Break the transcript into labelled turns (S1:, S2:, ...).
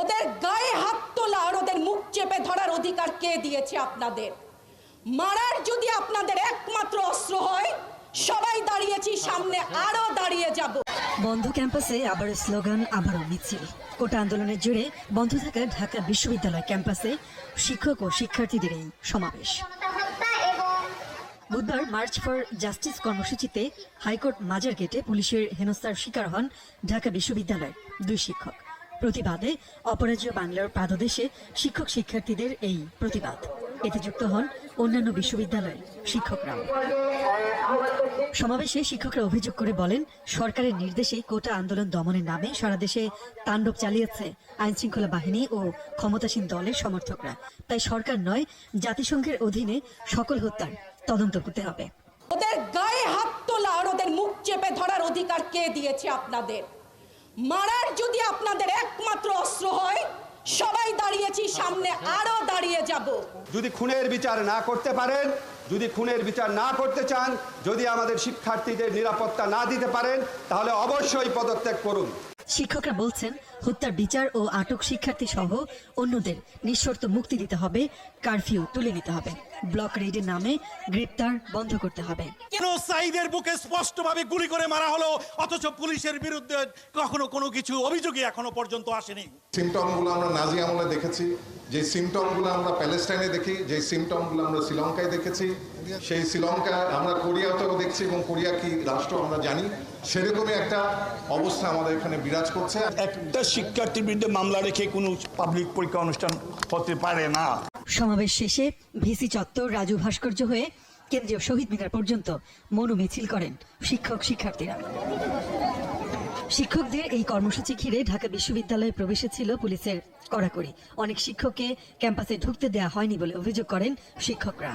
S1: ওদের গায়ে হাত তোলা আর ওদের মুখ চেপে ধরার অধিকার কে দিয়েছে আপনাদের? মারার যদি আপনাদের একমাত্র অস্ত্র হয়, সবাই দাঁড়িয়েছি সামনে, আরো দাঁড়িয়ে যাব।
S2: বন্ধ ক্যাম্পাসে আবার স্লোগান, আবারও মিছিল। কোটা আন্দোলনের জেরে বন্ধ থাকা ঢাকা বিশ্ববিদ্যালয় ক্যাম্পাসে শিক্ষক ও শিক্ষার্থীদের এই সমাবেশ। বুধবার মার্চ ফর জাস্টিস কর্মসূচিতে হাইকোর্ট মাজার গেটে পুলিশের হেনস্থার শিকার হন ঢাকা বিশ্ববিদ্যালয়ের 2 শিক্ষক। প্রতিবাদে অপরাজ্য বাংলার পাদদেশে শিক্ষক শিক্ষার্থীদের এই প্রতিবাদ। এতে যুক্ত হন অন্যান্য বিশ্ববিদ্যালয়ের শিক্ষকরাও। সমাবেশে শিক্ষকরা অভিযোগ করে বলেন, সরকারের নির্দেশে কোটা আন্দোলন দমনের নামে সারা দেশে তাণ্ডব চালিয়েছে আইনশৃঙ্খলা বাহিনী ও ক্ষমতাসীন দলের সমর্থকরা। তাই সরকার নয়, জাতিসংঘের অধীনে সকল হত্যার তদন্ত করতে হবে।
S1: ওদের গায়ে হাত তোলা আর ওদের মুখ চেপে ধরার অধিকার কে দিয়েছে আপনাদের? মারার যদি আপনাদের একমাত্র অস্ত্র হয়, সবাই দাঁড়িয়েছি সামনে, আরো দাঁড়িয়ে যাব।
S3: যদি খুনের বিচার না করতে পারেন, যদি খুনের বিচার না করতে চান, যদি আমাদের শিক্ষার্থীদের নিরাপত্তা না দিতে পারেন, তাহলে অবশ্যই পদত্যাগ করুন।
S2: শিক্ষকরা বলছেন, হত্যার বিচার ও আটক শিক্ষার্থী সহ অন্যদের নিঃশর্ত মুক্তি দিতে হবে, কারফিউ তুলে নিতে হবে, ব্লক রেডের নামে গ্রেপ্তার বন্ধ করতে হবে।
S4: কেন সাইদের বুকে স্পষ্টভাবে গুলি করে মারা হলো, অথচ পুলিশের বিরুদ্ধে কখনো কোনো কিছু অভিযোগই এখনো পর্যন্ত আসেনি?
S5: সিমটমগুলো আমরা নাজি আমলে দেখেছি, যে সিমটমগুলো আমরা প্যালেস্টাইনে দেখি, যে সিমটমগুলো আমরা শ্রীলঙ্কায় দেখেছি, সেই শ্রীলঙ্কা আমরা কোরিয়াতেও দেখছি, এবং কোরিয়া কি রাষ্ট্র আমরা জানি। সেরকমই একটা অবস্থা আমাদের এখানে বিরাজ করছে।
S6: একটা শিক্ষার্থীর বিরুদ্ধে মামলা রেখে কোনো পাবলিক পরীক্ষা অনুষ্ঠান হতে পারে না।
S2: সমাবেশ শেষে ভিসি চত্বর, রাজু ভাস্কর্য হয়ে কেন্দ্রীয় শহীদ মিনার পর্যন্ত মৌন মিছিল করেন শিক্ষক শিক্ষার্থীরা। শিক্ষকদের এই কর্মসূচি ঘিরে ঢাকা বিশ্ববিদ্যালয়ে প্রবেশে ছিল পুলিশের কড়াকড়ি। অনেক শিক্ষককে ক্যাম্পাসে ঢুকতে দেওয়া হয়নি বলে অভিযোগ করেন শিক্ষকরা।